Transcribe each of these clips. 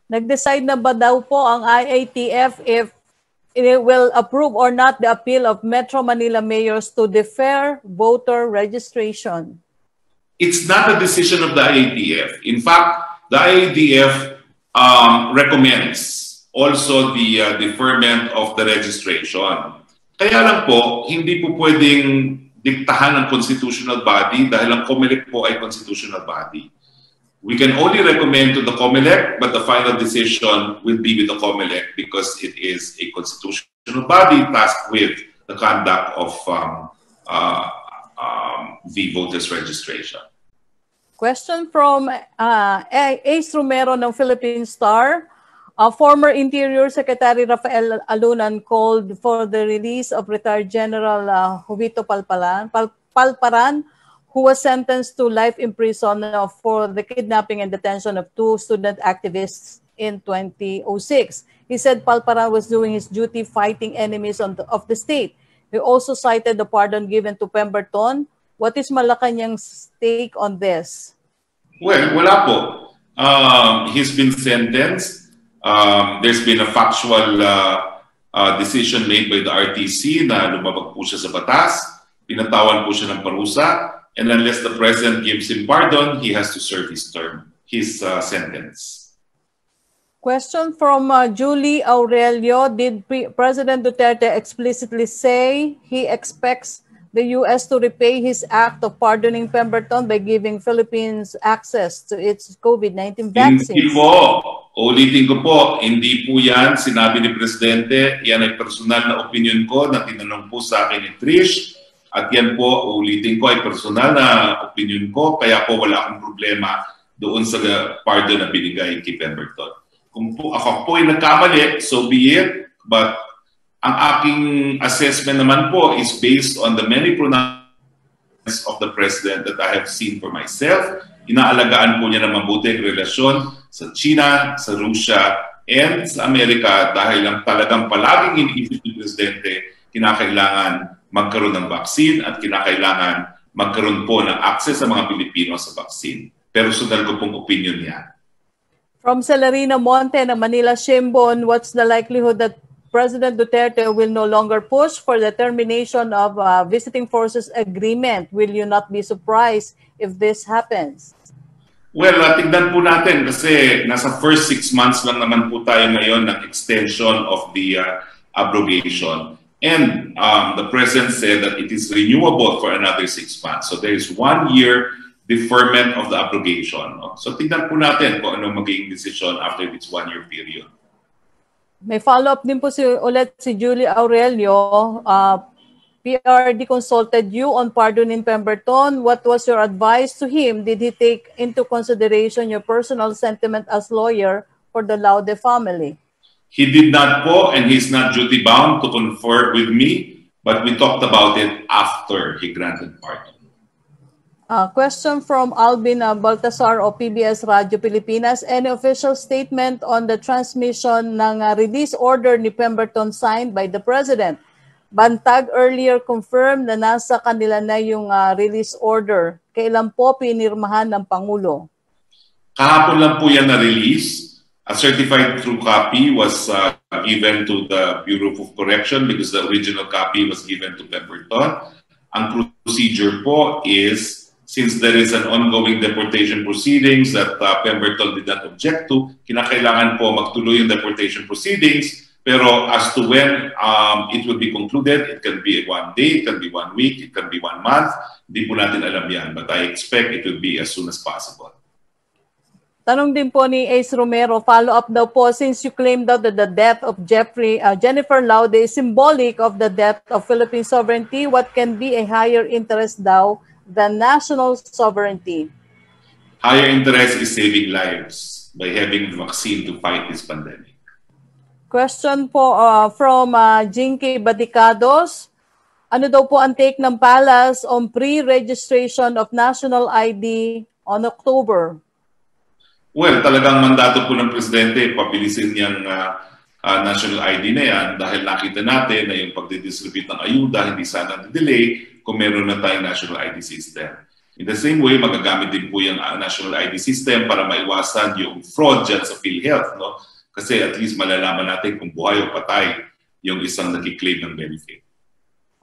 Nag-decide na ba daw po ang IATF if it will approve or not the appeal of Metro Manila mayors to defer voter registration? It's not a decision of the IATF. In fact, the IATF recommends also the deferment of the registration. Kaya lang po, hindi po pwedeng diktahan ng constitutional body dahil ang COMELEC po ay constitutional body. We can only recommend to the COMELEC, but the final decision will be with the COMELEC because it is a constitutional body tasked with the conduct of the voters' registration. Question from Ace Romero ng Philippine Star. Former Interior Secretary Rafael Alunan called for the release of retired General Jovito Palparan, who was sentenced to life in prison for the kidnapping and detention of 2 student activists in 2006. He said Palparan was doing his duty fighting enemies of the state. He also cited the pardon given to Pemberton. What is Malacanang's take on this? Well, wala po. He's been sentenced. There's been a factual decision made by the RTC na lumabag po siya sa batas. Pinatawan po siya ng parusa. And unless the president gives him pardon, he has to serve his term, his sentence. Question from Julie Aurelio. Did President Duterte explicitly say he expects the U.S. to repay his act of pardoning Pemberton by giving Philippines access to its COVID-19 vaccines? Hindi po. Ulitin ko po, hindi po yan sinabi ni Presidente. Yan ay personal na opinion ko na tinanong po sa akin ni Trish. At yan po, ulitin ko, ay personal na opinion ko, kaya po wala akong problema doon sa pardon na binigay kay Pemberton. Kung po ako po ay nagkamali, so be it. But ang aking assessment naman po is based on the many pronouncements of the President that I have seen for myself. Inaalagaan po niya na mabuti ang relasyon sa China, sa Russia, and sa Amerika dahil lang talagang palaging iniisip ni Presidente kinakailangan magkaroon ng vaccine at kinakailangan magkaroon po ng access sa mga Pilipino sa vaccine. Personal ko pong opinion niya. From Celerina Monte ng Manila Shimbun, what's the likelihood that President Duterte will no longer push for the termination of Visiting Forces Agreement? Will you not be surprised if this happens? Well, tignan po natin kasi nasa first 6 months lang naman po tayo ngayon ng extension of the abrogation. And the President said that it is renewable for another 6 months. So there is 1 year deferment of the abrogation. So tignan po natin kung ano magiging decision after this 1 year period. May follow-up din po ulit si Julie Aurelio. PRD consulted you on pardoning Pemberton. What was your advice to him? Did he take into consideration your personal sentiment as lawyer for the Laude family? He did not po, and he's not duty-bound to confer with me, but we talked about it after he granted pardon. Question from Alvin Baltasar o PBS Radio Pilipinas. Any official statement on the transmission ng release order ni Pemberton signed by the President? Bantag earlier confirmed na nasa kanila na yung release order. Kailan po pinirmahan ng Pangulo? Kahapon lang po yan na-release. A certified true copy was given to the Bureau of Correction because the original copy was given to Pemberton. Ang procedure po is, since there is an ongoing deportation proceedings that Pemberton did not object to, kinakailangan po magtuloy yung deportation proceedings. Pero as to when it will be concluded, it can be 1 day, it can be 1 week, it can be 1 month. Hindi po natin alam yan, but I expect it will be as soon as possible. Tanong din po ni Ace Romero, follow-up daw po, since you claimed that the death of Jennifer Laude is symbolic of the death of Philippine sovereignty, what can be a higher interest daw than national sovereignty? Higher interest is saving lives by having the vaccine to fight this pandemic. Question po from Jinky Baticados. Ano daw po ang take ng Palace on pre-registration of national ID on October? Well, talagang mandato po ng Presidente, pabilisin niyang national ID na yan dahil nakita natin na yung pagdidistribute ng ayuda, hindi sana na-delay kung meron na tayong national ID system. In the same way, magagamit din po yung national ID system para maiwasan yung fraud dyan sa PhilHealth, no? Kasi at least malalaman natin kung buhay o patay yung isang nag-claim ng benefit.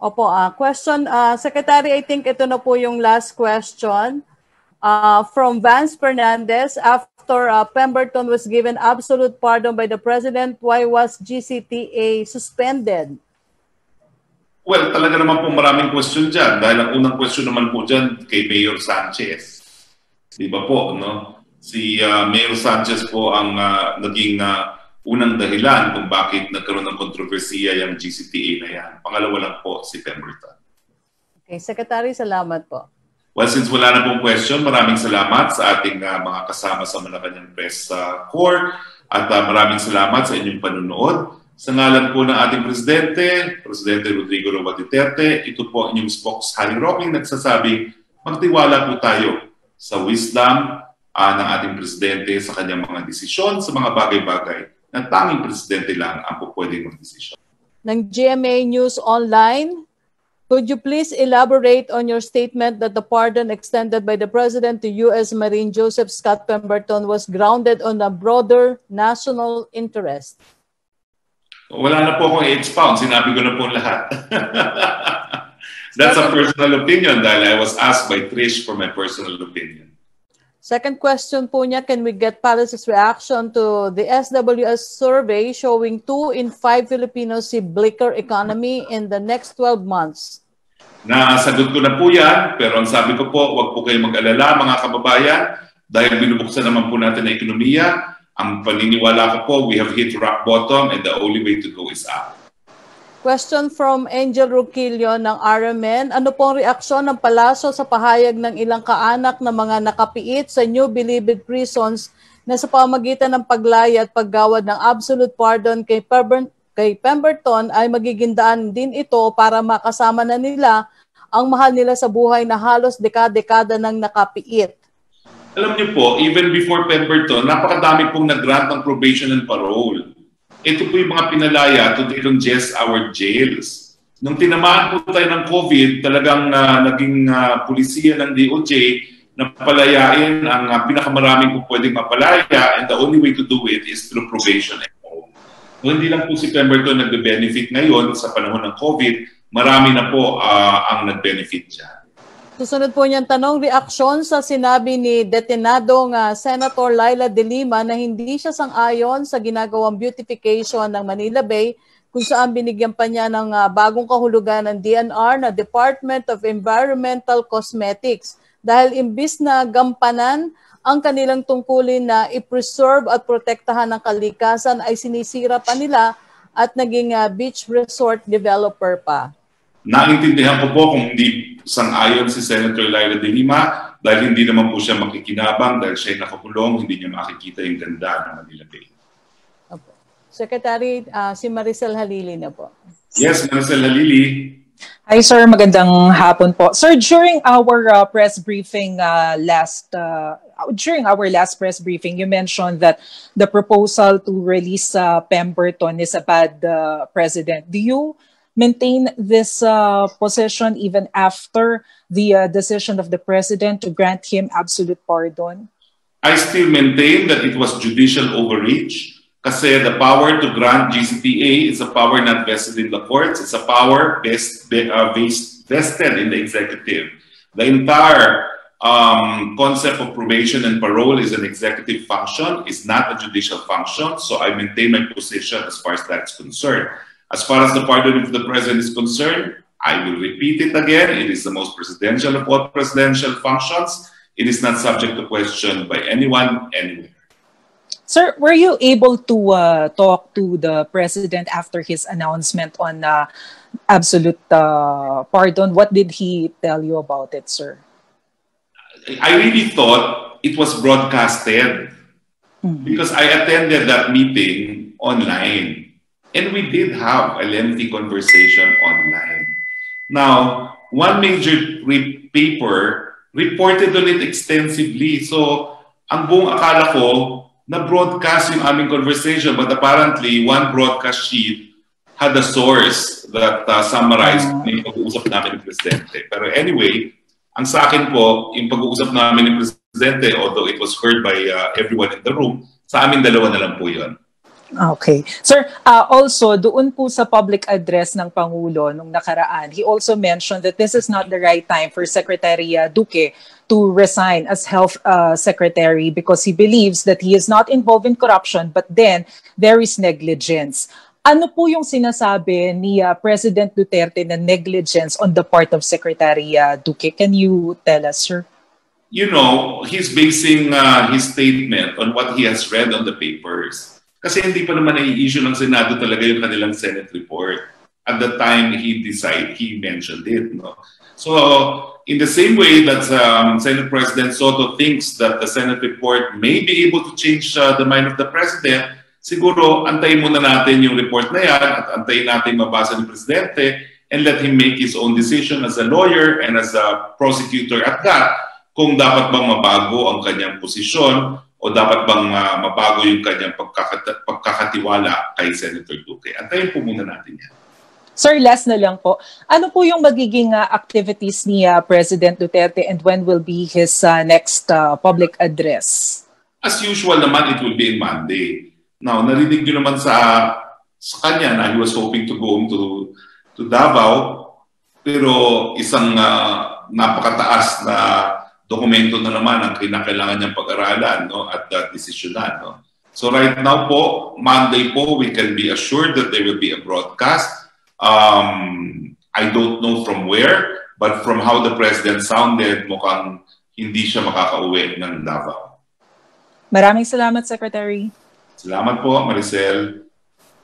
Opo, question, Secretary, I think ito na po yung last question. From Vance Fernandez, after Pemberton was given absolute pardon by the President, why was GCTA suspended? Well, talaga naman po maraming question dyan. Dahil ang unang question naman po dyan kay Mayor Sanchez. Di ba po, no? Si Mayor Sanchez po ang naging unang dahilan kung bakit nagkaroon ng kontrobersiya yung GCTA na yan. Pangalawa lang po si Pemberton. Okay, Secretary, salamat po. Well, since wala na pong question, maraming salamat sa ating mga kasama sa Malacanang Press Corps at maraming salamat sa inyong panunood. Sa ngalan po ng ating Presidente Rodrigo Roa Duterte, ito po inyong spokes Harry Roque nagsasabing magtiwala po tayo sa wisdom ng ating Presidente sa kanyang mga desisyon sa mga bagay-bagay na tanging Presidente lang ang po pwedeng magdesisyon. Ng GMA News Online, could you please elaborate on your statement that the pardon extended by the President to U.S. Marine Joseph Scott Pemberton was grounded on a broader national interest? Wala na po akong i-expound. Sinabi ko na po lahat. That's a personal opinion dahil I was asked by Trish for my personal opinion. Second question po niya, can we get Palace's reaction to the SWS survey showing 2 in 5 Filipinos see bleaker economy in the next 12 months? Nasagot ko na po yan, pero ang sabi ko po, huwag po kayong mag-alala mga kababayan dahil binubuksan naman po natin ang ekonomiya. Ang paniniwala ko po, we have hit rock bottom and the only way to go is up. Question from Angel Ruquillo ng RMN. Ano pong reaksyon ng Palasyo sa pahayag ng ilang kaanak na mga nakapiit sa New Bilibid prisons na sa pamagitan ng paglaya at paggawad ng absolute pardon kay Pemberton ay magiging daan din ito para makasama na nila ang mahal nila sa buhay na halos dekada-dekada ng nakapiit? Alam niyo po, even before Pemberton, napakadami pong nag-grant ng probation and parole. Ito po yung mga pinalaya to they don't just our jails. Nung tinamaan po tayo ng COVID, talagang naging pulisiya ng DOJ na palayain ang pinakamaraming po pwedeng mapalaya and the only way to do it is through probation and parole. So, hindi lang po si Pemberton nagbe-benefit ngayon sa panahon ng COVID, marami na po ang nag-benefit dyan. Susunod po niyang tanong, reaksyon sa sinabi ni detenadong Senator Laila De Lima na hindi siya sang-ayon sa ginagawang beautification ng Manila Bay kung saan binigyan pa niya ng bagong kahulugan ng DNR na Department of Environmental Cosmetics dahil imbis na gampanan ang kanilang tungkulin na i-preserve at protektahan ng kalikasan ay sinisira pa nila at naging beach resort developer pa. Naintindihan ko po kung hindi sang-ayon si Senator Laila De Lima dahil hindi naman po siya makikinabang dahil siya nakakulong, hindi niya makikita yung ganda ng Manila Bay. Secretary, si Maricel Halili na po. Yes, Maricel Halili. Hi sir, magandang hapon po. Sir, during our press briefing during our last press briefing, you mentioned that the proposal to release Pemberton is a bad president. Do you maintain this position even after the decision of the President to grant him absolute pardon? I still maintain that it was judicial overreach kasi the power to grant GCTA is a power not vested in the courts. It's a power vested in the executive. The entire concept of probation and parole is an executive function, it's not a judicial function, so I maintain my position as far as that's concerned. As far as the pardon of the President is concerned, I will repeat it again. It is the most presidential of all presidential functions. It is not subject to question by anyone, anywhere. Sir, were you able to talk to the President after his announcement on absolute pardon? What did he tell you about it, sir? I really thought it was broadcasted because I attended that meeting online. And we did have a lengthy conversation online. Now, one major paper reported on it extensively. So, ang buong akala ko, na-broadcast yung aming conversation, but apparently, one broadcast sheet had a source that summarized yung pag-uusap namin ng Presidente. Pero anyway, Ang sa akin po, yung pag-uusap namin ni Presidente, although it was heard by everyone in the room, sa amin dalawa na lang po yun. Okay. Sir, also, doon po sa public address ng Pangulo nung nakaraan, he also mentioned that this is not the right time for Secretary Duque to resign as Health Secretary because he believes that he is not involved in corruption, but then there is negligence. Ano po yung sinasabi ni President Duterte na negligence on the part of Secretary Duque? Can you tell us, sir? You know, he's basing his statement on what he has read on the papers. Kasi hindi pa naman i-issue ng Senado talaga yung kanilang Senate report. At the time he mentioned it. No? So, in the same way that Senate President Soto thinks that the Senate report may be able to change the mind of the President, siguro antayin muna natin yung report na yan at antayin natin mabasa ni Presidente and let him make his own decision as a lawyer and as a prosecutor at that, kung dapat bang mabago ang kanyang posisyon o dapat bang mabago yung kanyang pagkakatiwala kay Senator Duque. Antayin po muna natin yan. Sir, last na lang po. Ano po yung magiging activities ni President Duterte and when will be his next public address? As usual naman, it will be in Monday. Now, narinig nyo naman sa kanya na he was hoping to go to Davao, pero isang napakataas na dokumento na naman ang kinakailangan niyang pag-aralan, no, at desisyonan. No? So right now po, Monday po, we can be assured that there will be a broadcast. I don't know from where, but from how the President sounded, mukhang hindi siya makakauwi ng Davao. Maraming salamat, Secretary. Salamat po, Maricel.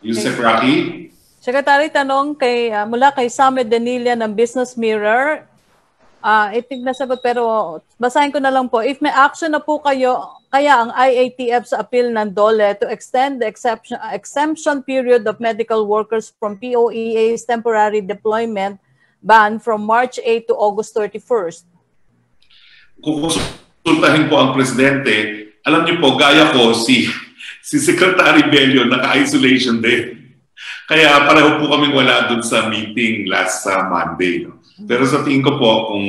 Yusef Rocky. Secretary, tanong mula kay Samed Danilla ng Business Mirror. Itig na sagot pero basahin ko na lang po. If may action na po kaya ang IATF sa appeal ng DOLE to extend the exemption period of medical workers from POEA's temporary deployment ban from March 8 to August 31st. Kukonsultahin po ang Presidente. Alam niyo po, gaya ko, si Secretary Bello naka-isolation din. Kaya pareho po kaming wala dun sa meeting last Monday. No? Pero sa tingin ko po, kung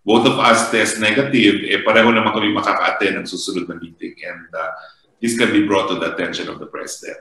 both of us test negative, pareho naman kami makaka-attend ng susunod na meeting and this can be brought to the attention of the President.